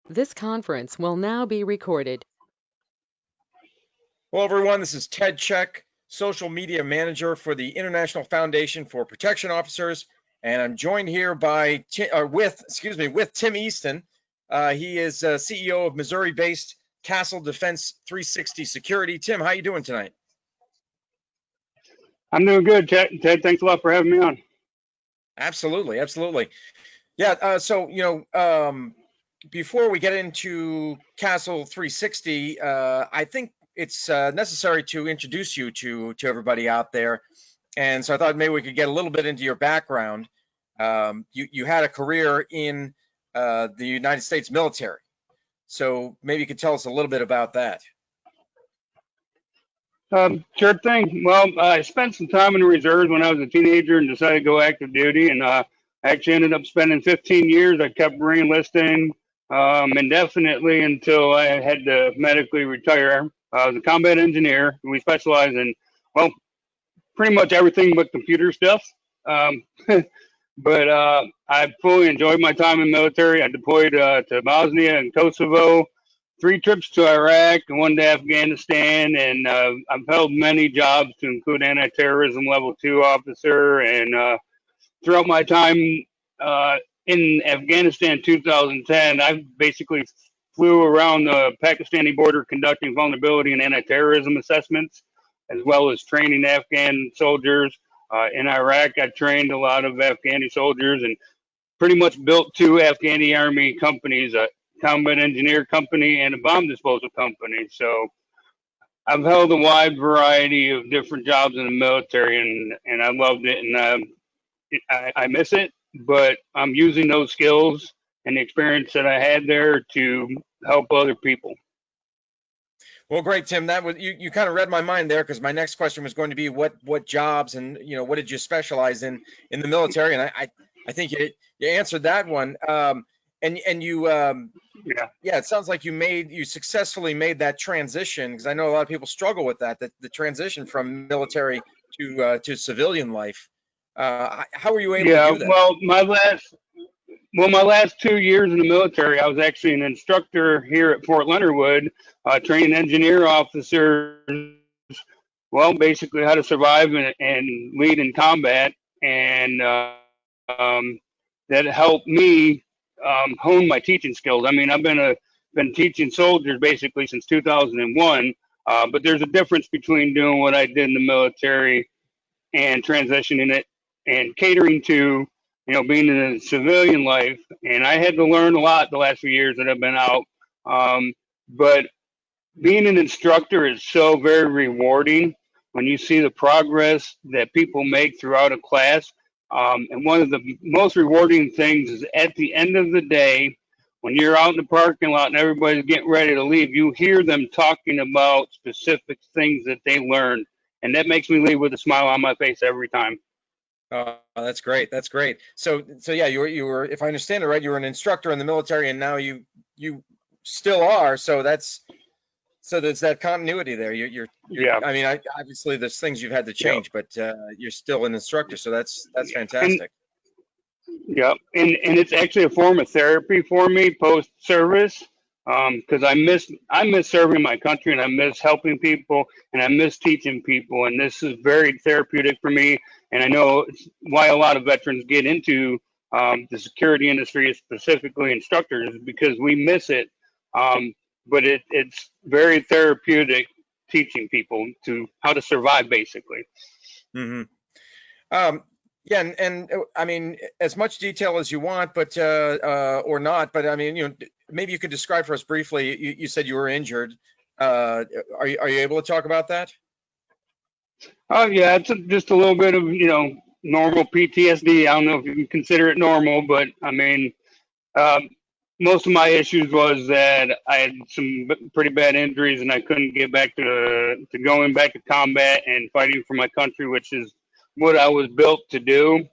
This conference will now be recorded. Hello, everyone. This is Ted Check, Social Media Manager for the International Foundation for Protection Officers, and I'm joined here with Tim Easton. He is CEO of Missouri-based Castle Defense 360 Security. Tim, how you doing tonight? I'm doing good, Ted. Thanks a lot for having me on. Absolutely, absolutely. Yeah. Before we get into Castle 360, I think it's necessary to introduce you to everybody out there. And so I thought maybe we could get a little bit into your background. You had a career in the United States military, so maybe you could tell us a little bit about that. Sure thing. Well, I spent some time in the reserves when I was a teenager and decided to go active duty, and actually ended up spending 15 years. I kept re-enlisting indefinitely until I had to medically retire. I was a combat engineer. We specialize in, well, pretty much everything but computer stuff. Um, but I fully enjoyed my time in the military. I deployed to Bosnia and Kosovo, 3 trips to Iraq, and 1 to Afghanistan, and I've held many jobs to include anti-terrorism level 2 officer. And throughout my time in Afghanistan, 2010, I basically flew around the Pakistani border conducting vulnerability and anti-terrorism assessments, as well as training Afghan soldiers. In Iraq, I trained a lot of Afghani soldiers and pretty much built 2 Afghani Army companies, a combat engineer company and a bomb disposal company. So I've held a wide variety of different jobs in the military, and I loved it, and I miss it, but I'm using those skills and the experience that I had there to help other people. Well, great, Tim. That was you kind of read my mind there, because my next question was going to be what jobs and what did you specialize in the military, and I think you answered that one. And you Yeah. yeah, it sounds like you successfully made that transition, because I know a lot of people struggle with that, the transition from military to civilian life. How were you able to Yeah. do that? My last 2 years in the military, I was actually an instructor here at Fort Leonard Wood, training engineer officers. Well, basically how to survive and lead in combat, and that helped me hone my teaching skills. I mean, been teaching soldiers basically since 2001, but there's a difference between doing what I did in the military and transitioning it and catering to, being in a civilian life. And I had to learn a lot the last few years that I've been out. But being an instructor is so very rewarding when you see the progress that people make throughout a class. And one of the most rewarding things is at the end of the day, when you're out in the parking lot and everybody's getting ready to leave, you hear them talking about specific things that they learned. And that makes me leave with a smile on my face every time. Oh, that's great. That's great. So yeah, you were, if I understand it right, you were an instructor in the military, and now you still are. So there's that continuity there. You're Yeah. I mean, obviously there's things you've had to Yep. change, but you're still an instructor. So that's And fantastic. yeah, and it's actually a form of therapy for me post service, because I miss serving my country, and I miss helping people, and I miss teaching people, and this is very therapeutic for me. And I know it's why a lot of veterans get into the security industry, specifically instructors, is because we miss it. Um, but it's very therapeutic teaching people to how to survive, basically. Hmm. Um, yeah, and I mean, as much detail as you want, but or not, but I mean, maybe you could describe for us briefly. You said you were injured. Are you able to talk about that? Oh yeah, it's just a little bit of normal PTSD. I don't know if you can consider it normal, but I mean, um, most of my issues was that I had some pretty bad injuries, and I couldn't get back to going back to combat and fighting for my country, which is what I was built to do.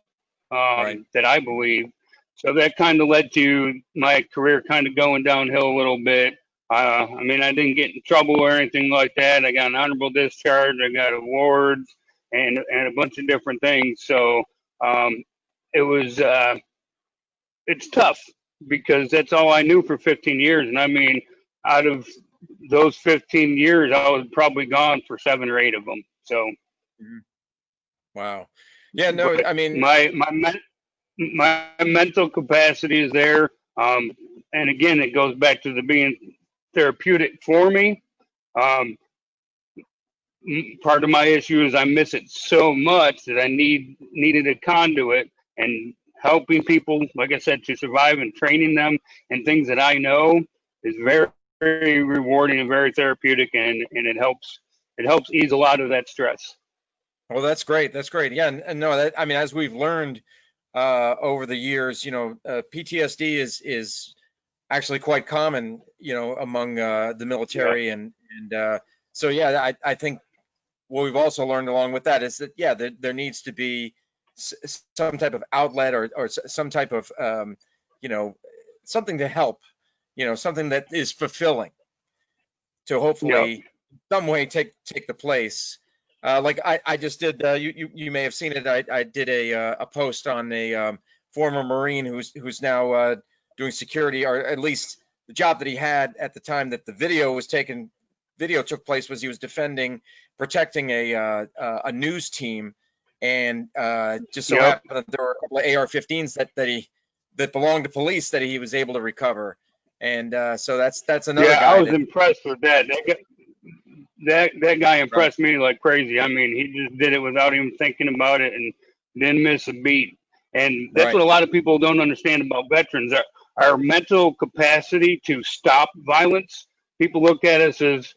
Right. That I believe. So that kind of led to my career kind of going downhill a little bit. I mean, I didn't get in trouble or anything like that. I got an honorable discharge. I got awards and a bunch of different things. So um, it was it's tough, because that's all I knew for 15 years. And I mean, out of those 15 years, I was probably gone for 7 or 8 of them. So, Mhm. Wow. Yeah, no, but I mean, my mental capacity is there. And again, it goes back to the being therapeutic for me. Um, Part of my issue is I miss it so much that I needed a conduit, and helping people, like I said, to survive and training them and things that I know is very, very rewarding and very therapeutic, and it helps ease a lot of that stress. well, that's great. That's great. Yeah, and no, that, I mean, as we've learned over the years, PTSD is actually quite common, among the Yeah, military, and so yeah, I think what we've also learned along with that is that yeah, there needs to be some type of outlet or some type of you know something to help, something that is fulfilling to yeah, hopefully some way take the place. Like I just did. You may have seen it. I did a post on a former Marine who's now doing security, or at least the job that he had at the time that the video took place was he was protecting a news team, and just so yep, happened that there were a couple of AR-15s that belonged to police that he was able to recover, and so that's another yeah. I guy was that. impressed with that. That guy Right. impressed me like crazy. I mean, he just did it without even thinking about it and didn't miss a beat. And that's Right. what a lot of people don't understand about veterans. Our mental capacity to stop violence. People look at us as,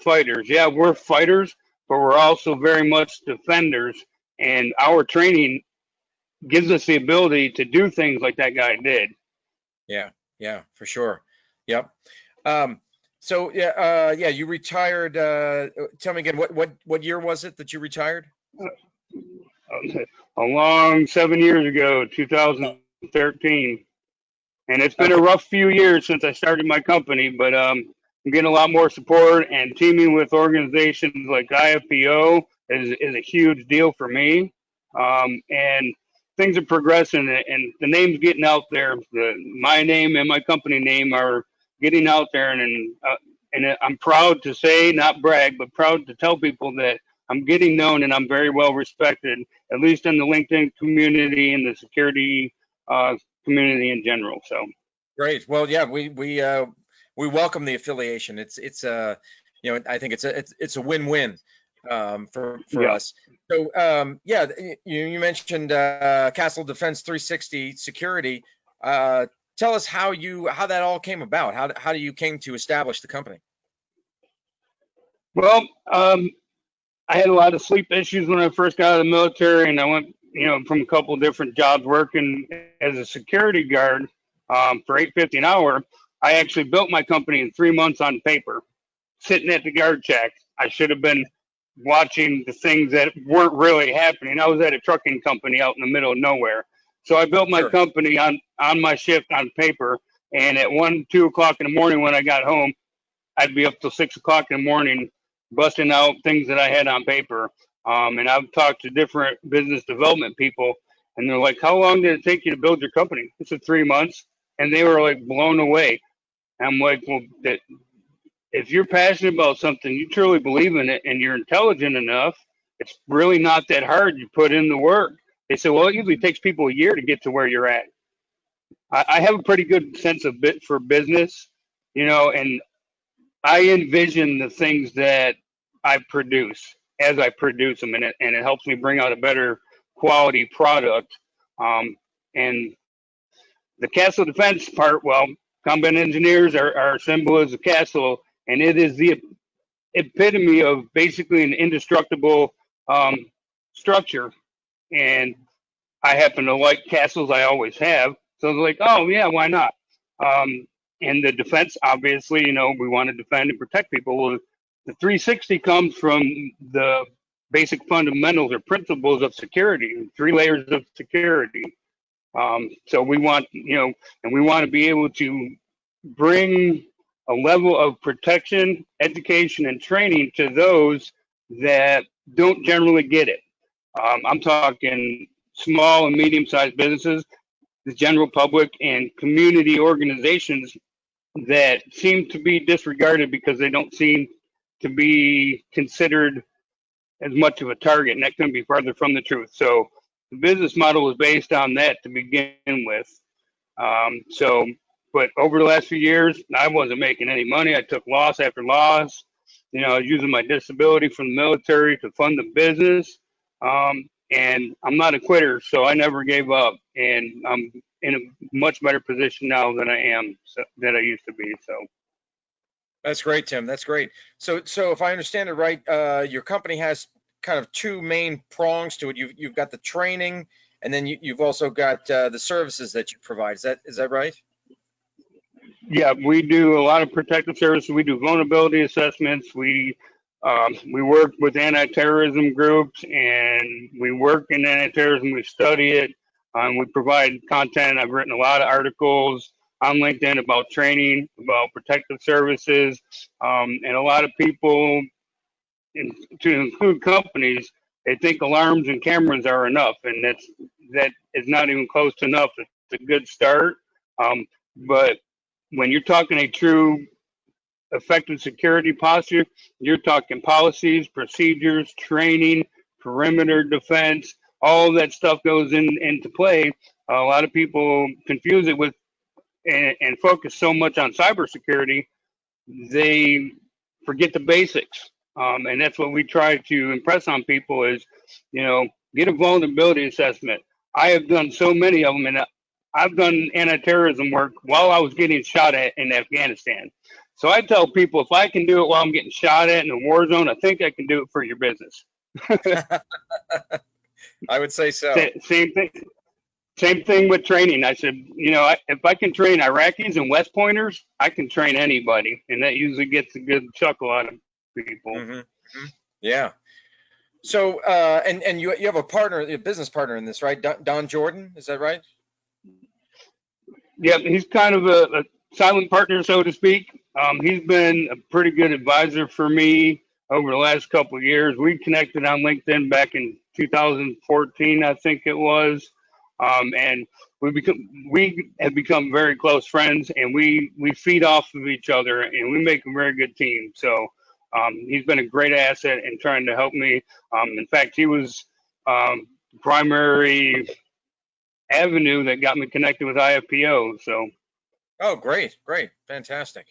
fighters. Yeah, we're fighters, but we're also very much defenders. And our training gives us the ability to do things like that guy did. Yeah. Yeah, for sure. Yep. Um, so yeah, yeah, you retired. Tell me again, what year was it that you retired? A long 7 years ago, 2013. And it's been a Okay. rough few years since I started my company, but I'm getting a lot more support, and teaming with organizations like IFPO is a huge deal for me. And things are progressing, and the name's getting out there. My name and my company name are getting out there, and I'm proud to say, not brag, but proud to tell people that I'm getting known and I'm very well respected, at least in the LinkedIn community and the security uh, community in general. So Great. Well, yeah, we welcome the affiliation. I think it's a win-win for yeah. us. So yeah, you mentioned Castle Defense 360 Security. Uh, Tell us how that all came about. How do you came to establish the company? Well, I had a lot of sleep issues when I first got out of the military, and I went, from a couple of different jobs working as a security guard for 8.50 an hour. I actually built my company in 3 months on paper, sitting at the guard shack. I should have been watching the things that weren't really happening. I was at a trucking company out in the middle of nowhere. So I built my Sure. company on my shift on paper. And at 1, 2 o'clock in the morning when I got home, I'd be up till 6 o'clock in the morning, busting out things that I had on paper. And I've talked to different business development people, and they're like, "How long did it take you to build your company?" I said, "3 months," and they were like blown away. I'm like, "Well, if you're passionate about something, you truly believe in it, and you're intelligent enough, it's really not that hard. You put in the work." They said, "Well, it usually takes people a year to get to where you're at." I have a pretty good sense of bit for business, and I envision the things that I produce as I produce them, and it helps me bring out a better quality product. And the castle defense part, well, combat engineers, our symbol is a castle, and it is the epitome of basically an indestructible um, structure. And I happen to like castles. I always have. So I was like, oh yeah, why not? Um, and the defense, obviously, we want to defend and protect people. Well, the 360 comes from the basic fundamentals or principles of security, 3 layers of security. So we want, and we want to be able to bring a level of protection, education, and training to those that don't generally get it. I'm talking small and medium-sized businesses. the general public and community organizations that seem to be disregarded because they don't seem to be considered as much of a target, and that couldn't be farther from the truth. So the business model was based on that to begin with. So, but over the last few years, I wasn't making any money. I took loss after loss. You know, I was using my disability from the military to fund the business. And I'm not a quitter, so I never gave up. And I'm in a much better position now than I am than I used to be. So That's great, Tim. That's great. So if I understand it right, your company has kind of two main prongs to it. You've got the training, and then you've also got the services that you provide. Is that right? yeah, we do a lot of protective services. We do vulnerability assessments. We work with anti-terrorism groups, and we work in anti-terrorism. We study it. We provide content. I've written a lot of articles on LinkedIn about training, about protective services, and a lot of people, to include companies, they think alarms and cameras are enough, and that is not even close to enough. It's a good start, but when you're talking a true effective security posture, you're talking policies, procedures, training, perimeter defense, all that stuff goes into play. A lot of people confuse it with and focus so much on cybersecurity, they forget the basics. And that's what we try to impress on people is, you know, get a vulnerability assessment. I have done so many of them, and I've done anti-terrorism work while I was getting shot at in Afghanistan. So I tell people, if I can do it while I'm getting shot at in a war zone, I think I can do it for your business. I would say so. Same thing. Same thing with training. I said, you know, if I can train Iraqis and West Pointers, I can train anybody, and that usually gets a good chuckle out of people. Mm-hmm. Mm-hmm. Yeah. So, and you have a business partner in this, right? Don Jordan, is that right? Yeah, he's kind of a silent partner, so to speak. He's been a pretty good advisor for me over the last couple of years. We connected on LinkedIn back in 2014, I think it was, and we have become very close friends, and we feed off of each other, and we make a very good team. So he's been a great asset in trying to help me. In fact, he was primary avenue that got me connected with IFPO. So. Oh, great, fantastic.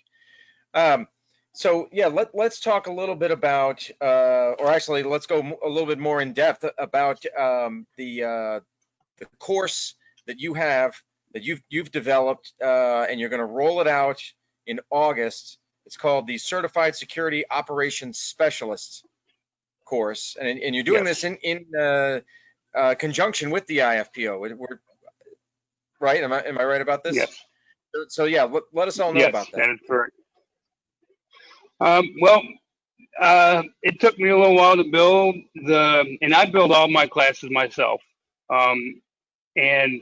So yeah, let's talk a little bit about, or actually, let's go a little bit more in depth about the course that you have that you've developed, and you're going to roll it out in August. It's called the Certified Security Operations Specialist course, and you're doing this in conjunction with the IFPO. Right? Am I right about this? Yes. So yeah, let us all know about that. That is correct. It took me a little while to build and I build all my classes myself. And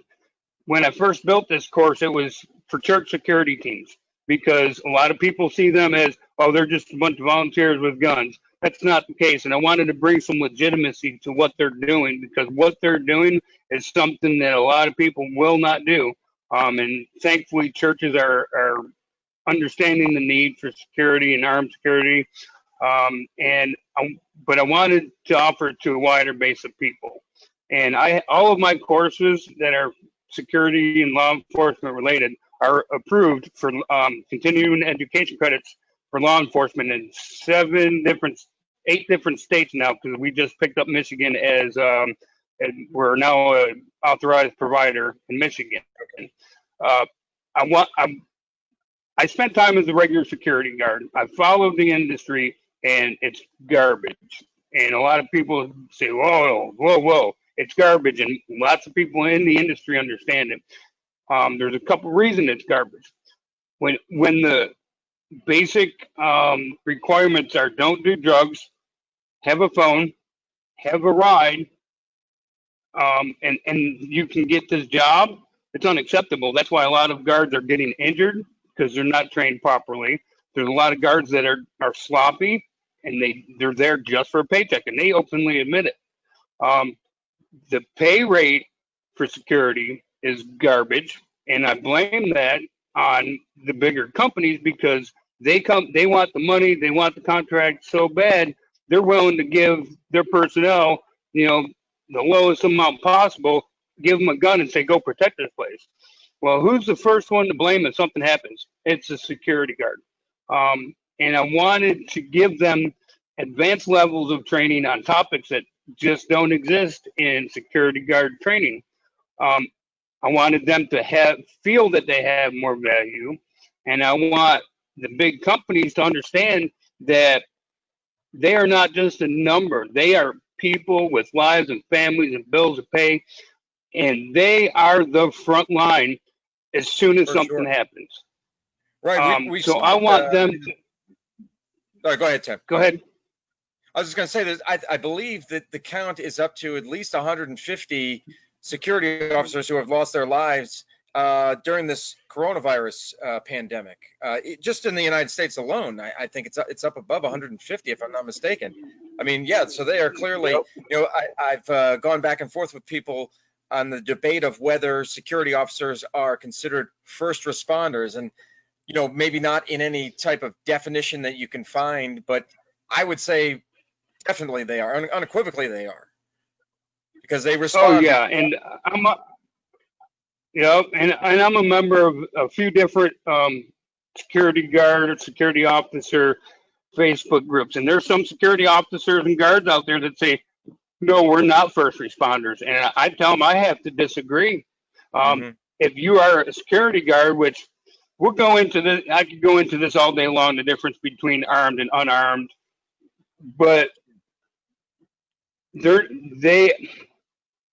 when I first built this course, it was for church security teams because a lot of people see them as, oh, they're just a bunch of volunteers with guns. That's not the case. And I wanted to bring some legitimacy to what they're doing because what they're doing is something that a lot of people will not do. And thankfully, churches are understanding the need for security and armed security. But I wanted to offer it to a wider base of people. And all of my courses that are security and law enforcement related are approved for continuing education credits for law enforcement in 8 different states now, because we just picked up Michigan as and we're now an authorized provider in Michigan. I spent time as a regular security guard. I followed the industry, and it's garbage. And a lot of people say, whoa, it's garbage. And lots of people in the industry understand it. There's a couple reasons it's garbage. When the basic requirements are don't do drugs, have a phone, have a ride, and you can get this job, it's unacceptable. That's why a lot of guards are getting injured because they're not trained properly. There's a lot of guards that are sloppy, and they're there just for a paycheck, and they openly admit it. The pay rate for security is garbage, and I blame that on the bigger companies because they want the money, they want the contract so bad, they're willing to give their personnel, you know, the lowest amount possible, give them a gun and say, go protect this place. Well, who's the first one to blame if something happens? It's the security guard. And I wanted to give them advanced levels of training on topics that just don't exist in security guard training. Um, I wanted them to feel that they have more value, and I want the big companies to understand that they are not just a number. They are people with lives and families and bills to pay, and they are the front line as soon as For something sure. happens. Right. We've So seen I it, want them to go ahead, Tim. go ahead. I was just going to say that I believe that the count is up to at least 150 security officers who have lost their lives during this coronavirus pandemic. Just in the United States alone, I think it's up above 150, if I'm not mistaken. I mean, yeah. So they are clearly, you know, I've gone back and forth with people on the debate of whether security officers are considered first responders, and you know, maybe not in any type of definition that you can find, but I would say definitely they are. Unequivocally they are, because they Oh respond. yeah, and I'm a, and I'm a member of a few different security guard or security officer Facebook groups, and there's some security officers and guards out there that say, no, we're not first responders, and I tell them I have to disagree. Um, Hmm. if you are a security guard, which we'll go into this, I could go into this all day long, the difference between armed and unarmed, but they're, they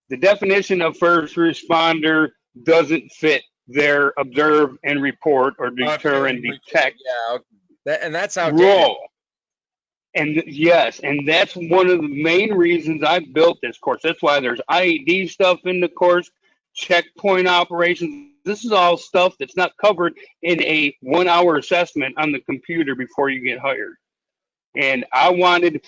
the definition of first responder doesn't fit their observe and report or deter and detect Yeah, and that's outdated. role. And yes, and that's one of the main reasons I built this course. That's why there's IED stuff in the course, checkpoint operations. This is all stuff that's not covered in a 1 hour assessment on the computer before you get hired. And I wanted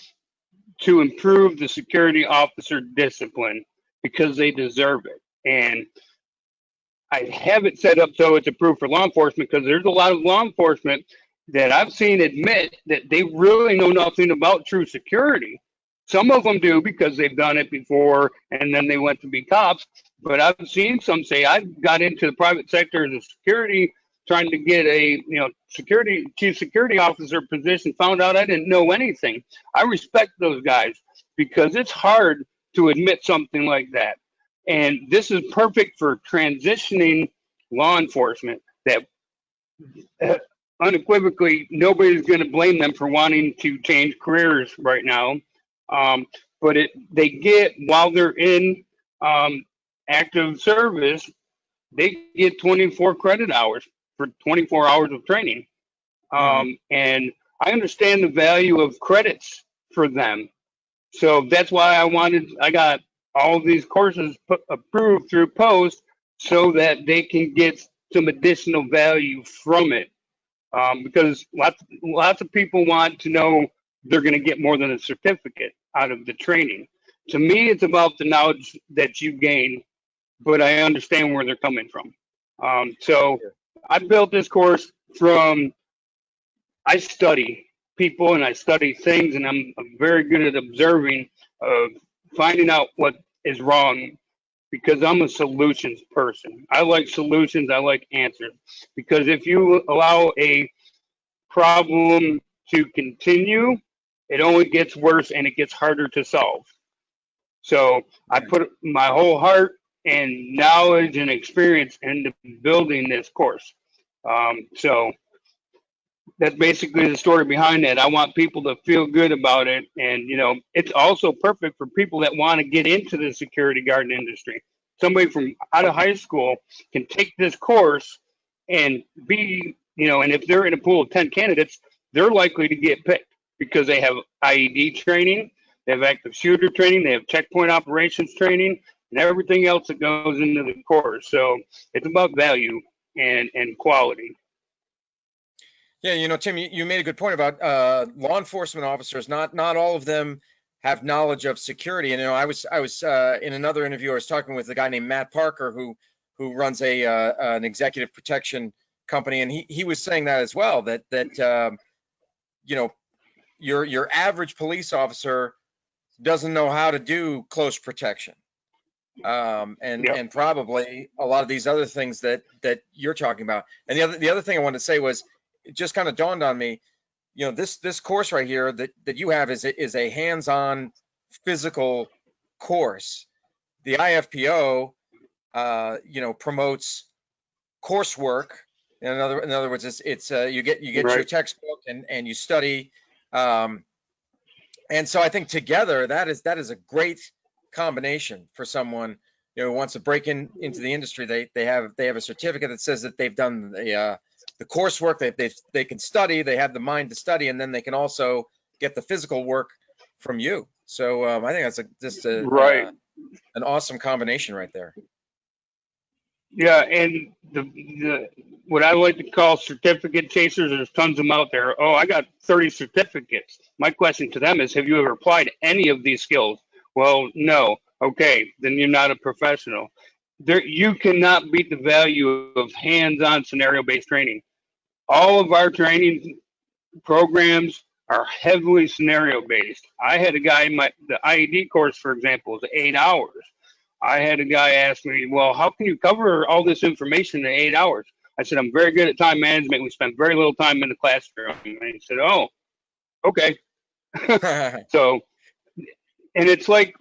to improve the security officer discipline because they deserve it. And I have it set up so it's approved for law enforcement because there's a lot of law enforcement that I've seen admit that they really know nothing about true security. Some of them do because they've done it before and then they went to be cops. But I've seen some say I got into the private sector as a security, trying to get a security chief security officer position. Found out I didn't know anything. I respect those guys because it's hard to admit something like that. And this is perfect for transitioning law enforcement that uh, unequivocally nobody's going to blame them for wanting to change careers right now. Um, but they get, while they're in active service, they get 24 credit hours for 24 hours of training. Hmm. And I understand the value of credits for them. So that's why I got all these courses approved through Post so that they can get some additional value from it. Because lots of people want to know they're going to get more than a certificate out of the training. To me, it's about the knowledge that you gain, but I understand where they're coming from. So I built this course from I study people and I study things, and I'm very good at observing, finding out what is wrong because I'm a solutions person. I like solutions, I like answers. Because if you allow a problem to continue, it only gets worse and it gets harder to solve. So I put my whole heart and knowledge and experience into building this course. So that's basically the story behind that. I want people to feel good about it, and it's also perfect for people that want to get into the security guard industry. Somebody from out of high school can take this course and be, and if they're in a pool of 10 candidates, they're likely to get picked because they have IED training, they have active shooter training, they have checkpoint operations training, and everything else that goes into the course. So it's about value and quality. Yeah, you know, Tim, you made a good point about law enforcement officers. Not all of them have knowledge of security. And I was in another interview. I was talking with a guy named Matt Parker, who who runs an executive protection company, and he was saying that as well, that you know, your average police officer doesn't know how to do close protection, and probably a lot of these other things that you're talking about. And the other thing I wanted to say was, it just kind of dawned on me, you know, this course right here that you have is a hands-on physical course. The IFPO, you know, promotes coursework. In other words, it's you get your textbook and you study. And so I think together that is a great combination for someone, you know, who wants to break into the industry. They have a certificate that says that they've done the coursework, they can study, they have the mind to study, and then they can also get the physical work from you. So I think that's just an awesome combination right there. Yeah, and the what I like to call certificate chasers, there's tons of them out there. Oh, I got 30 certificates. My question to them is, have you ever applied any of these skills? Well, no. Okay, then you're not a professional. You cannot beat the value of hands-on scenario-based training. All of our training programs are heavily scenario-based. I had a guy in the IED course, for example, was 8 hours. I had a guy ask me, well, how can you cover all this information in 8 hours? I said, I'm very good at time management. We spend very little time in the classroom. And he said, oh, okay. So, and it's like,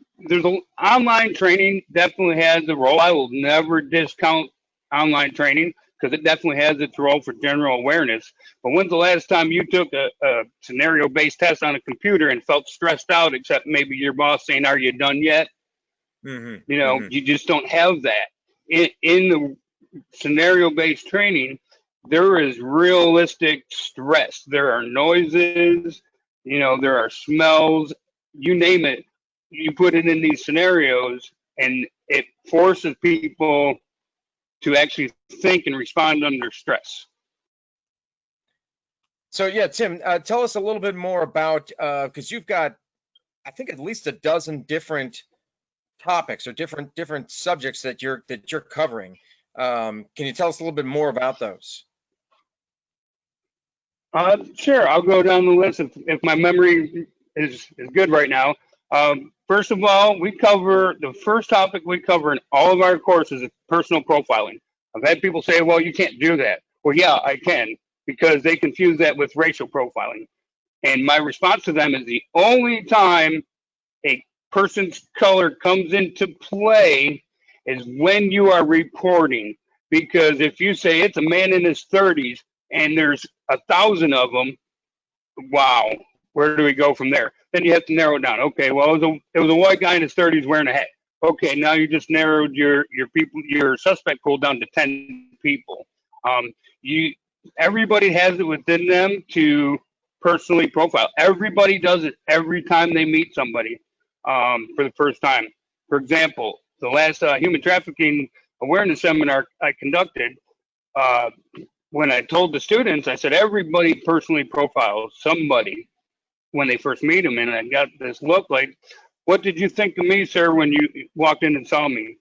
online training definitely has a role. I will never discount online training because it definitely has its role for general awareness. But when's the last time you took a scenario-based test on a computer and felt stressed out, except maybe your boss saying, are you done yet? You know, you just don't have that. In the scenario-based training, there is realistic stress. There are noises, you know, there are smells, you name it. You put it in these scenarios, and it forces people to actually think and respond under stress. So yeah, Tim, tell us a little bit more about, because you've got, I think, at least a dozen different topics or different subjects that you're covering. Can you tell us a little bit more about those? Sure, I'll go down the list if my memory is good right now. First of all, the first topic we cover in all of our courses is personal profiling. I've had people say, well, you can't do that. Well, yeah, I can, because they confuse that with racial profiling. And my response to them is, the only time a person's color comes into play is when you are reporting. Because if you say it's a man in his 30s and there's 1,000 of them, wow, where do we go from there? Then you have to narrow it down. Okay, well, it was a white guy in his 30s wearing a hat. Okay, now you just narrowed your suspect pool down to 10 people. Everybody has it within them to personally profile. Everybody does it every time they meet somebody for the first time. For example, the last human trafficking awareness seminar I conducted, when I told the students, I said, everybody personally profiles somebody when they first meet them. And I got this look like, what did you think of me, sir, when you walked in and saw me?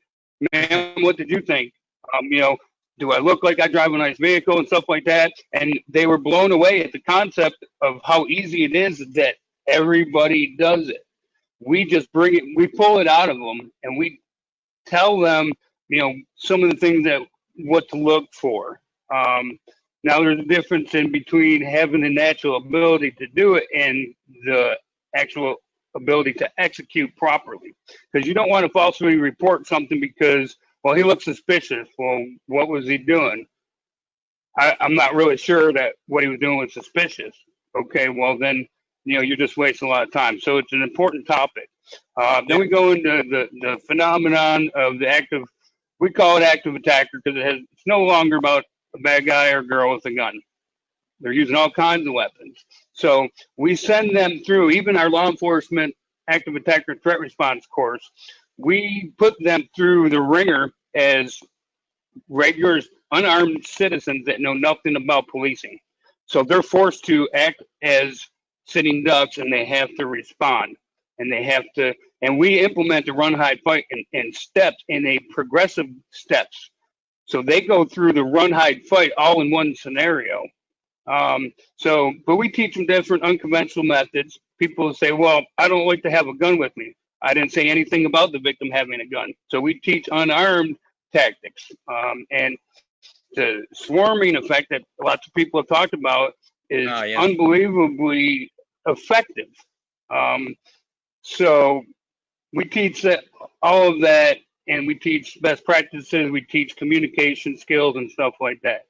Ma'am, what did you think? You know, do I look like I drive a nice vehicle and stuff like that? And they were blown away at the concept of how easy it is that everybody does it. We just we pull it out of them, and we tell them, you know, some of the things what to look for. Now, there's a difference in between having the natural ability to do it and the actual ability to execute properly. Because you don't want to falsely report something because, well, he looks suspicious. Well, what was he doing? I'm not really sure that what he was doing was suspicious. Okay, well, then, you know, you're just wasting a lot of time. So it's an important topic. Then we go into the phenomenon of the active, we call it active attacker because it's no longer about a bad guy or girl with a gun. They're using all kinds of weapons. So we send them through, even our law enforcement active attacker threat response course, we put them through the ringer as regular unarmed citizens that know nothing about policing. So they're forced to act as sitting ducks, and they have to respond. And we implement the run, hide, fight in steps, in a progressive steps. So they go through the run, hide, fight all in one scenario. But we teach them different unconventional methods. People say, well, I don't like to have a gun with me. I didn't say anything about the victim having a gun. So we teach unarmed tactics. And the swarming effect that lots of people have talked about is Yeah. unbelievably effective. Um, so we teach that all of that, and we teach best practices. We teach communication skills and stuff like that.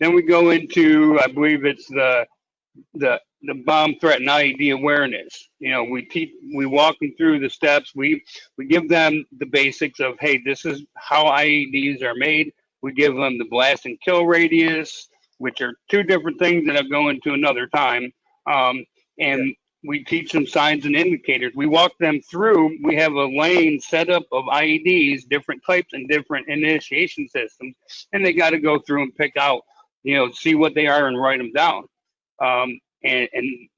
Then we go into, I believe it's the bomb threat and IED awareness. You know, we walk them through the steps. We give them the basics of, hey, this is how IEDs are made. We give them the blast and kill radius, which are two different things that I'll go into another time. And we teach them signs and indicators. We walk them through. We have a lane set up of IEDs, different types and different initiation systems, and they got to go through and pick out, see what they are and write them down. And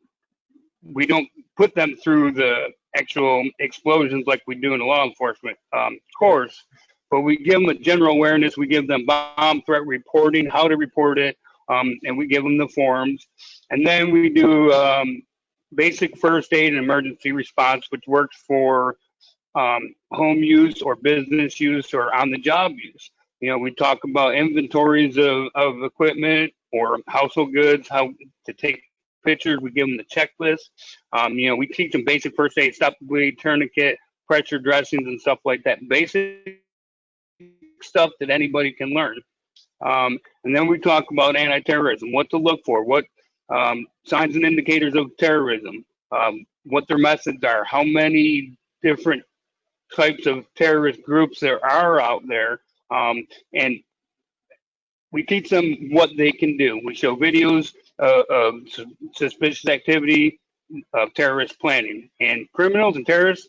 we don't put them through the actual explosions like we do in a law enforcement course, but we give them a general awareness. We give them bomb threat reporting, how to report it, and we give them the forms. And then we do basic first aid and emergency response, which works for home use or business use or on the job use. We talk about inventories of equipment or household goods, how to take pictures. We give them the checklist. We teach them basic first aid, stop bleed, tourniquet, pressure dressings, and stuff like that. Basic stuff that anybody can learn. And then we talk about anti-terrorism, what to look for, what signs and indicators of terrorism, what their methods are, how many different types of terrorist groups there are out there, and we teach them what they can do. We show videos of suspicious activity of terrorist planning, and criminals and terrorists,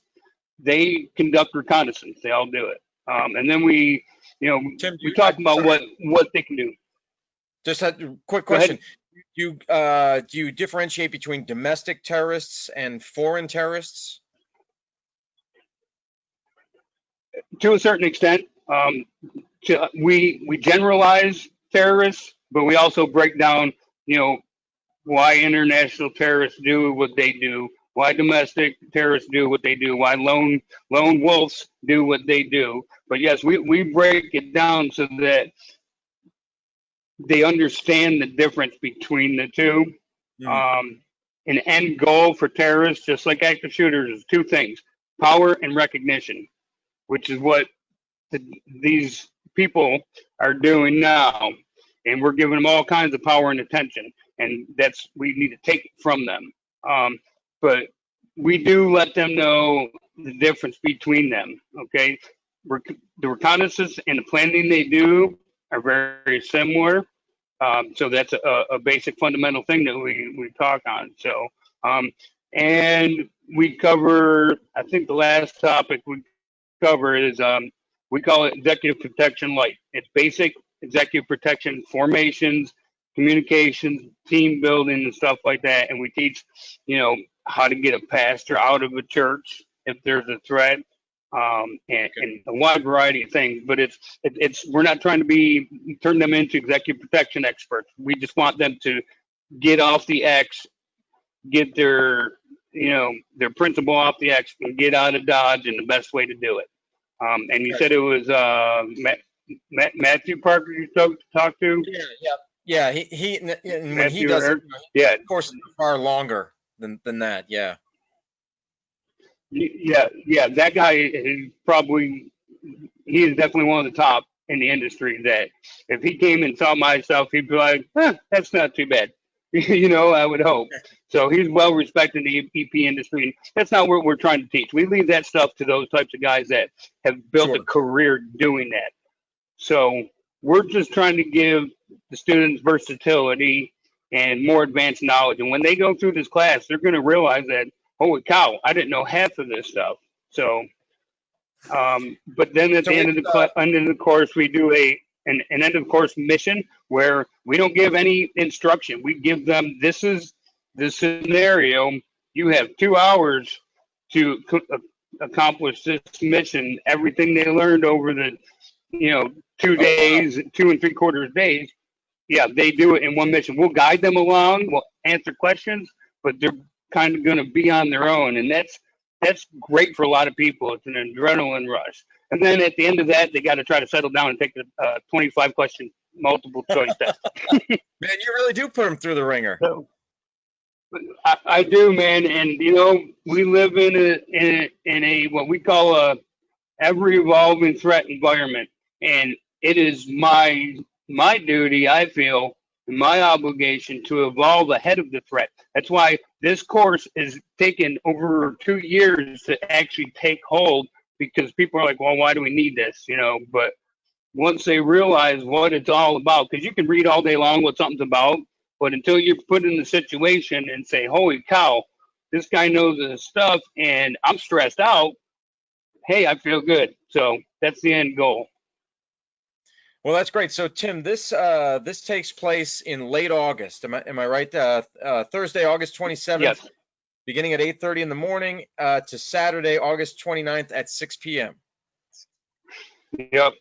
they conduct reconnaissance. They all do it, and then we Tim, we talk about what they can do. Just a quick Go ahead. question. Do you differentiate between domestic terrorists and foreign terrorists? To a certain extent, we generalize terrorists, but we also break down, why international terrorists do what they do, why domestic terrorists do what they do, why lone wolves do what they do. But yes, we break it down so that they understand the difference between the two. An end goal for terrorists, just like active shooters, is two things: power and recognition, which is what these people are doing now. And we're giving them all kinds of power and attention, and we need to take it from them. But we do let them know the difference between them. Okay, the reconnaissance and the planning they do are very similar. So that's a basic fundamental thing that we talk on. So and we cover, I think the last topic we cover is we call it executive protection light. It's basic executive protection formations, communications, team building, and stuff like that. And we teach, how to get a pastor out of a church if there's a threat, and a wide variety of things. But it's we're not trying to turn them into executive protection experts. We just want them to get off the X, get their principal off the X, and get out of Dodge, and the best way to do it. And you said it was Matthew Parker you talked to? Yeah. He and when Matthew he does it, yeah. of course, far longer than that. Yeah. Yeah. That guy is he is definitely one of the top in the industry. That if he came and saw my stuff, he'd be like, that's not too bad. I would hope. So he's well respected in the EP industry. And that's not what we're trying to teach. We leave that stuff to those types of guys that have built a career doing that. So we're just trying to give the students versatility and more advanced knowledge. And when they go through this class, they're going to realize that, holy cow, I didn't know half of this stuff. So, but then at the end of the course, we do an end of course mission where we don't give any instruction. We give them, this is the scenario. You have 2 hours to accomplish this mission. Everything they learned over the 2 Oh, wow. days, 2 3/4 days. Yeah, they do it in one mission. We'll guide them along, we'll answer questions, but they're kind of going to be on their own, and that's great for a lot of people. It's an adrenaline rush. And then at the end of that, they got to try to settle down and take the 25 question multiple choice test. Man, you really do put them through the ringer. So I do, man. And you know, we live in a what we call a ever evolving threat environment, and it is my duty, I feel, and my obligation to evolve ahead of the threat. That's why this course is taken over 2 years to actually take hold, because people are like, well, why do we need this? You know, but once they realize what it's all about, because you can read all day long what something's about, but until you're put in the situation and say, holy cow, this guy knows his stuff and I'm stressed out, hey, I feel good. So that's the end goal. Well, that's great. So, Tim, this takes place in late August. Am I right? Thursday, August 27th, Yes. beginning at 8:30 in the morning, to Saturday, August 29th at 6 p.m. Yep.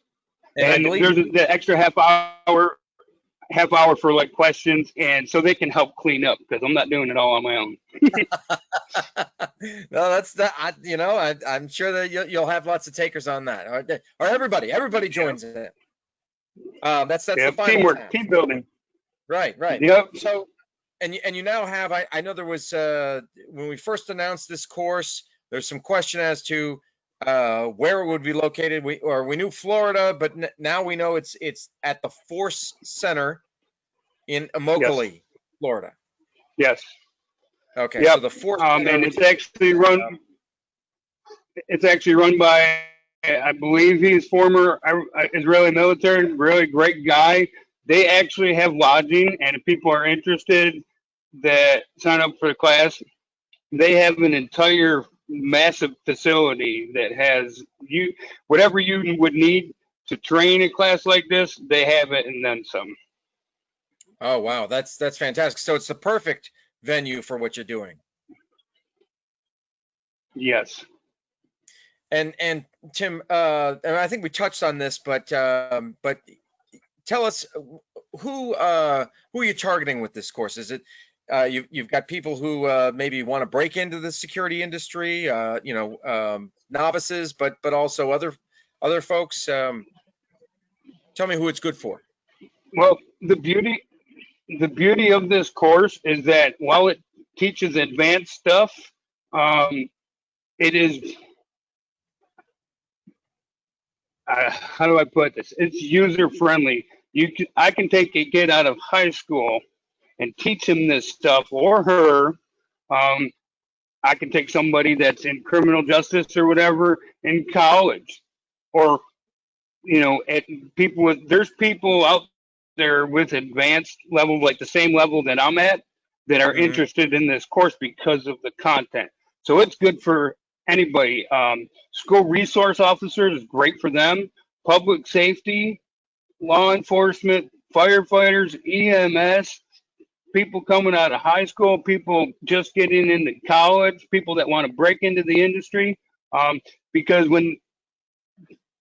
And I And believe there's the extra half hour for like questions, and so they can help clean up, because I'm not doing it all on my own. no, that's that. I'm sure that you'll have lots of takers on that. Or everybody joins it. That's the Yep. final Teamwork, task. team building. Right. Yep. So, and you now have. I know there was when we first announced this course, there's some question as to where it would be located. We knew Florida, but now we know it's at the Force Center in Immokalee, Florida. Yes. Okay. Yep. So the Force Center, And it's actually run. It's actually run by, I believe he's former Israeli military, really great guy. They actually have lodging, and if people are interested that sign up for the class, they have an entire massive facility that has whatever you would need to train a class like this, they have it and then some. Oh wow, that's fantastic. So it's the perfect venue for what you're doing. Yes. And Tim, and I think we touched on this, but tell us who are you targeting with this course? Is it you've got people who maybe want to break into the security industry, novices, but also other folks. Tell me who it's good for. Well, the beauty of this course is that while it teaches advanced stuff, it is how do I put this? It's user friendly. I can take a kid out of high school and teach him this stuff, or her. Um, I can take somebody that's in criminal justice or whatever in college, or at there's people out there with advanced level, like the same level that I'm at, that are Mhm. interested in this course because of the content. So it's good for anybody. School resource officers is great for them. Public safety, law enforcement, firefighters, EMS, people coming out of high school, people just getting into college, people that want to break into the industry. Because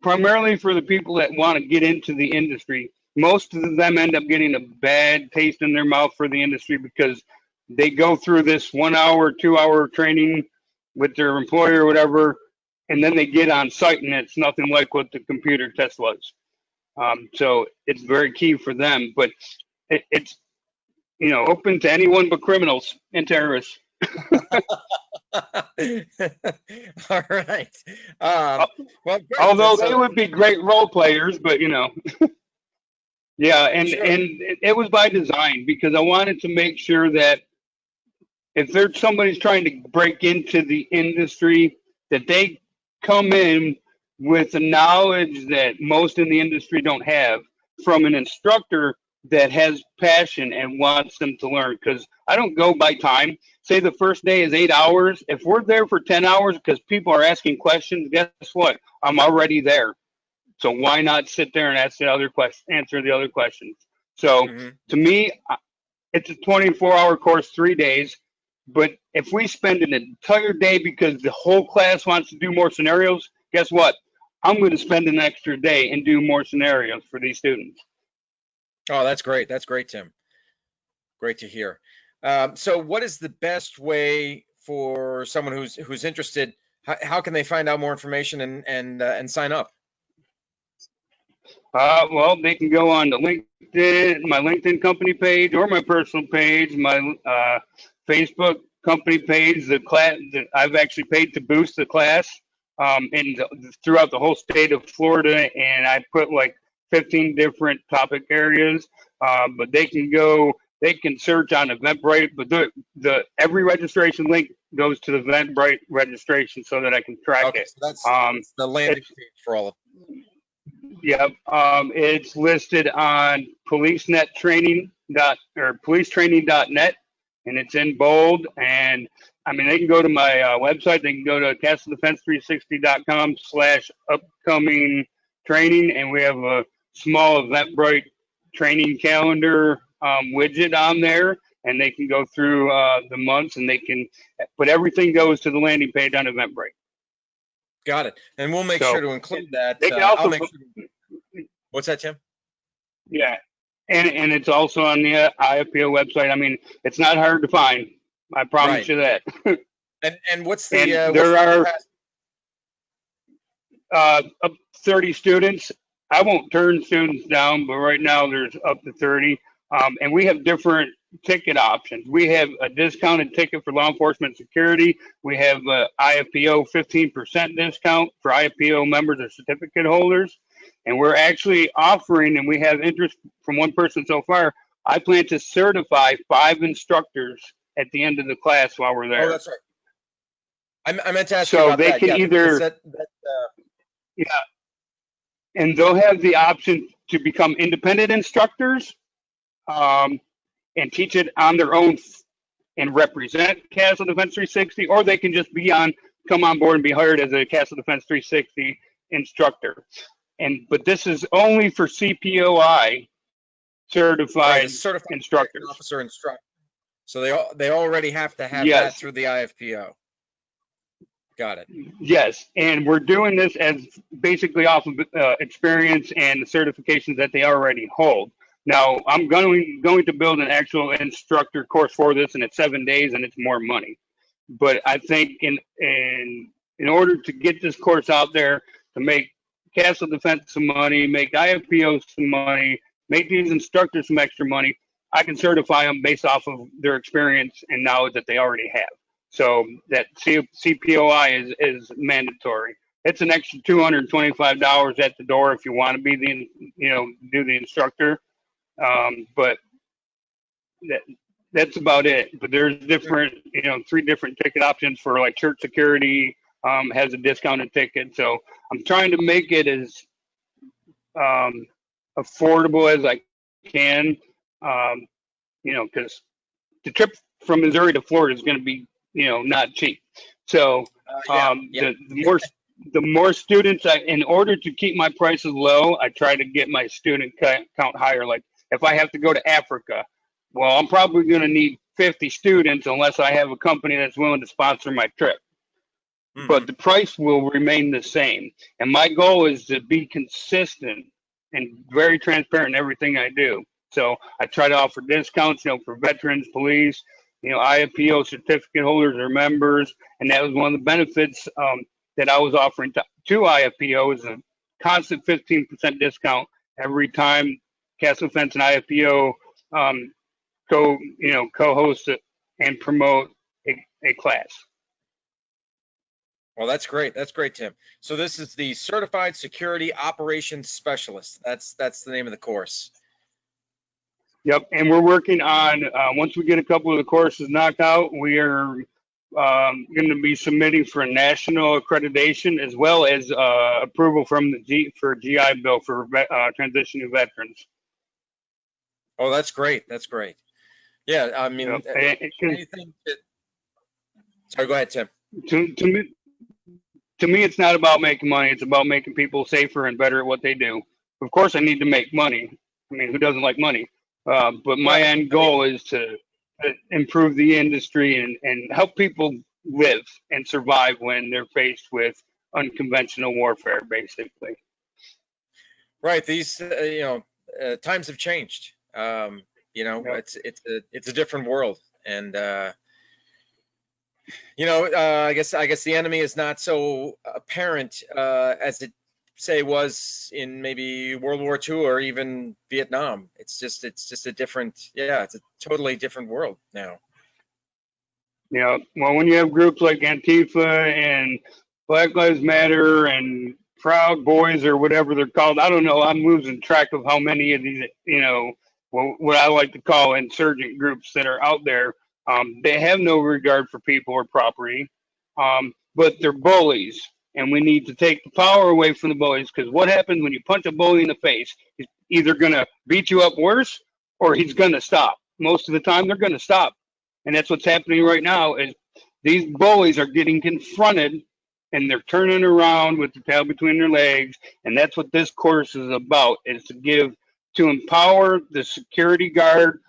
primarily for the people that want to get into the industry, most of them end up getting a bad taste in their mouth for the industry, because they go through this 1 hour, 2 hour training with their employer or whatever, and then they get on site and it's nothing like what the computer test was. So it's very key for them, but it's open to anyone but criminals and terrorists. All right. Well, great. Although they would be great role players, but yeah, and Sure. it was by design, because I wanted to make sure that if there's somebody's trying to break into the industry, that they come in with the knowledge that most in the industry don't have, from an instructor that has passion and wants them to learn. Because I don't go by time. Say the first day is 8 hours. If we're there for 10 hours because people are asking questions, guess what? I'm already there. So why not sit there and answer the other questions? So Mhm. to me, it's a 24-hour course, 3 days. But if we spend an entire day because the whole class wants to do more scenarios, guess what? I'm going to spend an extra day and do more scenarios for these students. Oh, that's great. That's great, Tim. Great to hear. So what is the best way for someone who's interested? How can they find out more information and sign up? Well, they can go on to LinkedIn, my LinkedIn company page, or my personal page, my Facebook company page. The class that I've actually paid to boost the class throughout the whole state of Florida, and I put like 15 different topic areas. But they can search on Eventbrite, but the every registration link goes to the Eventbrite registration so that I can track Okay, it. so that's the landing page for all of them. Yep. It's listed on policetraining.net, and it's in bold. And I mean, they can go to my website. They can go to castledefense360.com/upcoming training, and we have a small Eventbrite training calendar widget on there, and they can go through the months, and but everything goes to the landing page on Eventbrite. Got it. And we'll make sure to include that. They can I'll also make sure. What's that, Tim? Yeah, and it's also on the IFPO website. I mean, it's not hard to find. I promise you that. And what's the And what's there the are capacity? up 30 students. I won't turn students down, but right now there's up to 30. And we have different ticket options. We have a discounted ticket for law enforcement security. We have a IFPO 15% discount for IFPO members or certificate holders. And we're actually offering, and we have interest from one person so far, I plan to certify 5 instructors at the end of the class while we're there. Oh, that's right. I meant to ask you So about they that. can Yeah, either, yeah, and they'll have the option to become independent instructors and teach it on their own and represent Castle Defense 360, or they can just come on board and be hired as a Castle Defense 360 instructor. But this is only for CPOI certified, right, certified instructors. Officer instructor. So they already have to have Yes. that through the IFPO. Got it. Yes, and we're doing this as basically off of experience and the certifications that they already hold. Now, I'm going to build an actual instructor course for this, and it's 7 days, and it's more money. But I think in order to get this course out there, to make Castle Defense some money, make IFPO some money, make these instructors some extra money, I can certify them based off of their experience and knowledge that they already have. So that CPOI is mandatory. It's an extra $225 at the door if you want to be do the instructor. But that's about it. But there's different, 3 different ticket options for like church security, has a discounted ticket. So I'm trying to make it as affordable as I can, because the trip from Missouri to Florida is going to be, not cheap. So the more students, in order to keep my prices low, I try to get my student count higher. Like if I have to go to Africa, well, I'm probably going to need 50 students unless I have a company that's willing to sponsor my trip. Mm-hmm. But the price will remain the same. And my goal is to be consistent and very transparent in everything I do. So I try to offer discounts, for veterans, police, IFPO certificate holders or members. And that was one of the benefits that I was offering to IFPO is a constant 15% discount every time Castle Defense and IFPO co-host and promote a class. Well, that's great. That's great, Tim. So this is the Certified Security Operations Specialist. That's the name of the course. Yep, and we're working on, once we get a couple of the courses knocked out, we are going to be submitting for a national accreditation as well as approval from the GI Bill for transitioning veterans. Oh, that's great. That's great. Yeah, I mean, anything that... Sorry, go ahead, Tim. To me, it's not about making money. It's about making people safer and better at what they do. Of course, I need to make money. I mean, who doesn't like money? But my end goal is to improve the industry and help people live and survive when they're faced with unconventional warfare, basically. Right. These, times have changed. Yep. It's a different world, and I guess the enemy is not so apparent as it say was in maybe World War II or even Vietnam. It's just a different, yeah, it's a totally different world now. Well, when you have groups like Antifa and Black Lives Matter and Proud Boys or whatever they're called, I don't know. I'm losing track of how many of these, what I like to call insurgent groups that are out there. They have no regard for people or property, but they're bullies, and we need to take the power away from the bullies. Because what happens when you punch a bully in the face? He's either gonna beat you up worse, or he's gonna stop. Most of the time, they're gonna stop, and that's what's happening right now. Is these bullies are getting confronted, and they're turning around with the tail between their legs, and that's what this course is about: is to empower the security guard,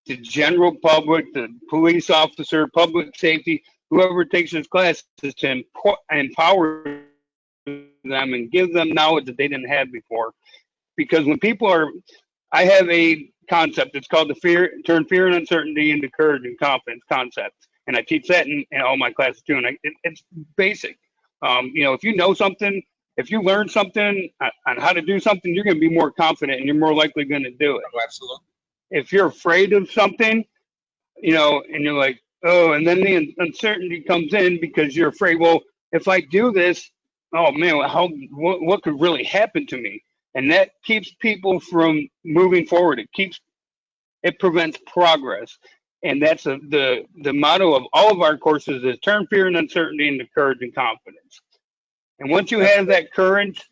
the general public, the police officer, public safety, whoever takes this class, is to empower them and give them knowledge that they didn't have before. Because when people are, I have a concept. It's called turn fear and uncertainty into courage and confidence concept, and I teach that in all my classes too. And it's basic. If you know something, if you learn something on how to do something, you're going to be more confident and you're more likely going to do it. Oh, absolutely. If you're afraid of something, and you're like, oh, and then the uncertainty comes in because you're afraid. Well, if I do this, oh man, what could really happen to me? And that keeps people from moving forward. It prevents progress. And that's the motto of all of our courses is turn fear and uncertainty into courage and confidence. And once you have that courage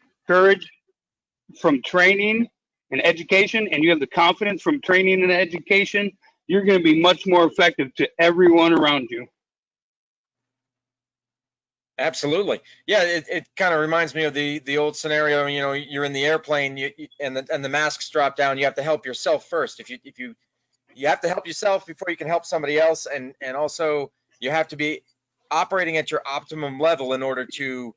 from training and education, and you have the confidence from training and education, you're going to be much more effective to everyone around you. Absolutely. Yeah, it kind of reminds me of the old scenario. You're in the airplane, and the masks drop down. You have to help yourself first. If you have to help yourself before you can help somebody else, and also you have to be operating at your optimum level in order to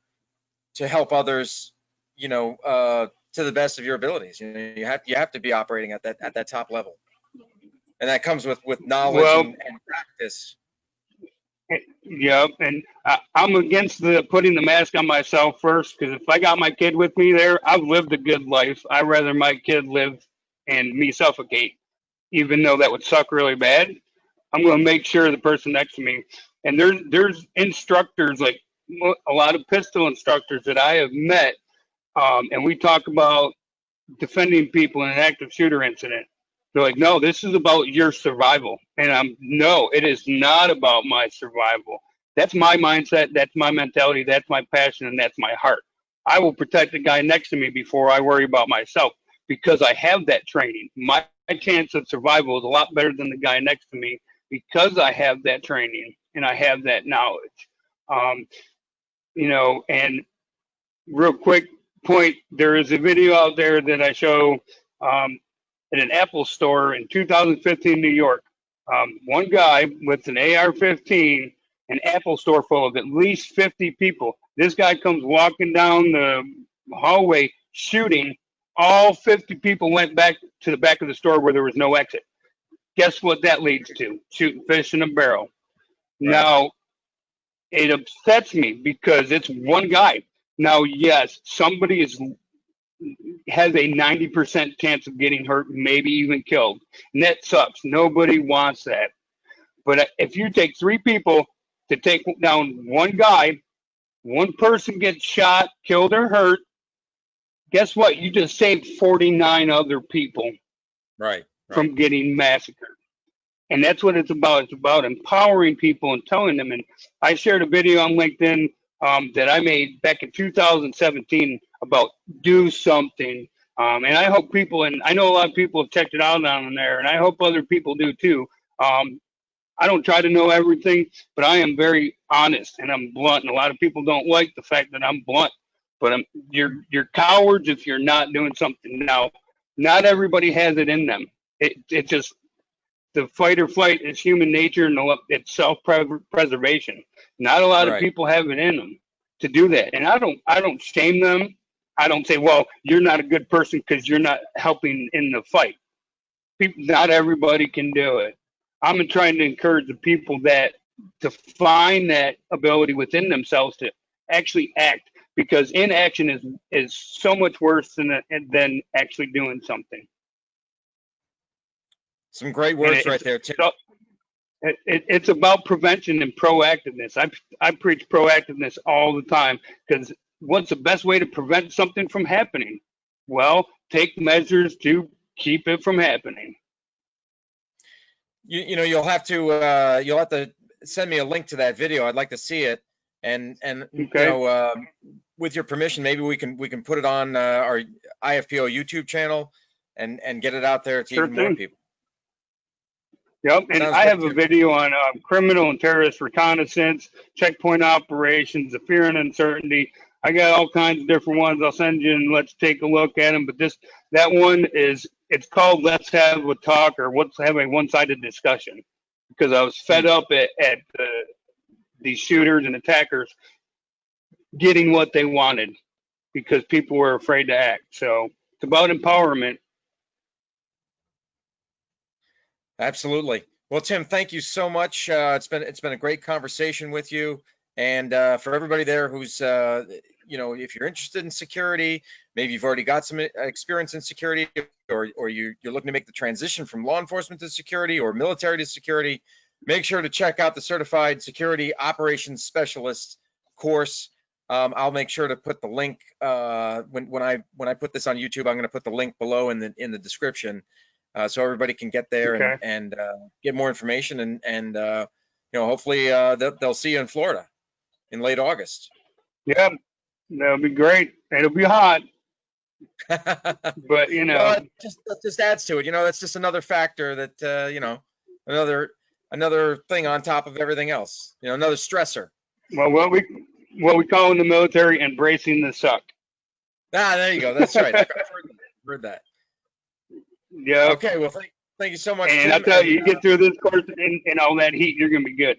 help others. To the best of your abilities. You have to be operating at that top level, and that comes with knowledge Well, and practice. yeah, and I'm against the putting the mask on myself first, because if I got my kid with me there, I've lived a good life. I'd rather my kid live and me suffocate, even though that would suck really bad. I'm going to make sure the person next to me, and there's instructors, like a lot of pistol instructors that I have met, and we talk about defending people in an active shooter incident. They're like, no, this is about your survival. And no, it is not about my survival. That's my mindset. That's my mentality. That's my passion. And that's my heart. I will protect the guy next to me before I worry about myself, because I have that training. My chance of survival is a lot better than the guy next to me because I have that training and I have that knowledge. Um, and real quick point, there is a video out there that I show at an Apple store in 2015 New York. One guy with an AR-15, an Apple store full of at least 50 people. This guy comes walking down the hallway shooting. All 50 people went back to the back of the store where there was no exit. Guess what that leads to? Shooting fish in a barrel. Right. Now, it upsets me because it's one guy. Now, yes, somebody has a 90% chance of getting hurt, maybe even killed. And that sucks. Nobody wants that. But if you take three people to take down one guy, one person gets shot, killed, or hurt, guess what? You just saved 49 other people Right. from getting massacred. And that's what it's about. It's about empowering people and telling them. And I shared a video on LinkedIn that I made back in 2017 about do something. And I hope people, and I know a lot of people have checked it out down there, and I hope other people do too. I don't try to know everything, but I am very honest and I'm blunt. And a lot of people don't like the fact that I'm blunt. But you're cowards if you're not doing something. Now, not everybody has it in them. It just, the fight or flight is human nature, and it's self-preservation. Not a lot of Right. people have it in them. to do that. And I don't shame them. I don't say, well, you're not a good person because you're not helping in the fight. People, not everybody can do it. I'm trying to encourage the people that to find that ability within themselves to actually act, because inaction is so much worse than actually doing something. Some great words right there, Tim. So it's about prevention and proactiveness. I preach proactiveness all the time, because what's the best way to prevent something from happening? Well, take measures to keep it from happening. You know, you'll have to send me a link to that video. I'd like to see it. And Okay. you know, with your permission, maybe we can put it on our IFPO YouTube channel and get it out there to Sure even more thing. people. Yep, and Sounds I good, have a Tim. video on criminal and terrorist reconnaissance, checkpoint operations, the fear and uncertainty. I got all kinds of different ones. I'll send you and let's take a look at them. But that one it's called "Let's Have a Talk" or "Let's Have a One-Sided Discussion," because I was fed up at these shooters and attackers getting what they wanted because people were afraid to act. So it's about empowerment. Absolutely. Well, Tim, thank you so much. It's been a great conversation with you. And for everybody there who's you know, if you're interested in security, maybe you've already got some experience in security, or you're looking to make the transition from law enforcement to security or military to security, make sure to check out the Certified Security Operations Specialist course. I'll make sure to put the link when I put this on YouTube. I'm going to put the link below in the description. So everybody can get there Okay. and get more information and you know, hopefully they'll see you in Florida in late August. Yeah, that'll be great. It'll be hot, but you know. Well, that just adds to it. You know, that's just another factor that you know, another thing on top of everything else. You know, another stressor. Well, what we call in the military embracing the suck. Ah, there you go. That's right. I've heard that. Yeah. Okay. Well, thank you so much, And Tim. I tell you, you get through this course in all that heat, you're gonna be good.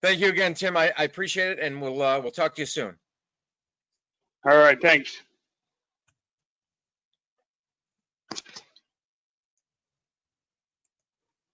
Thank you again, Tim. I appreciate it, and we'll talk to you soon. All right. Thanks.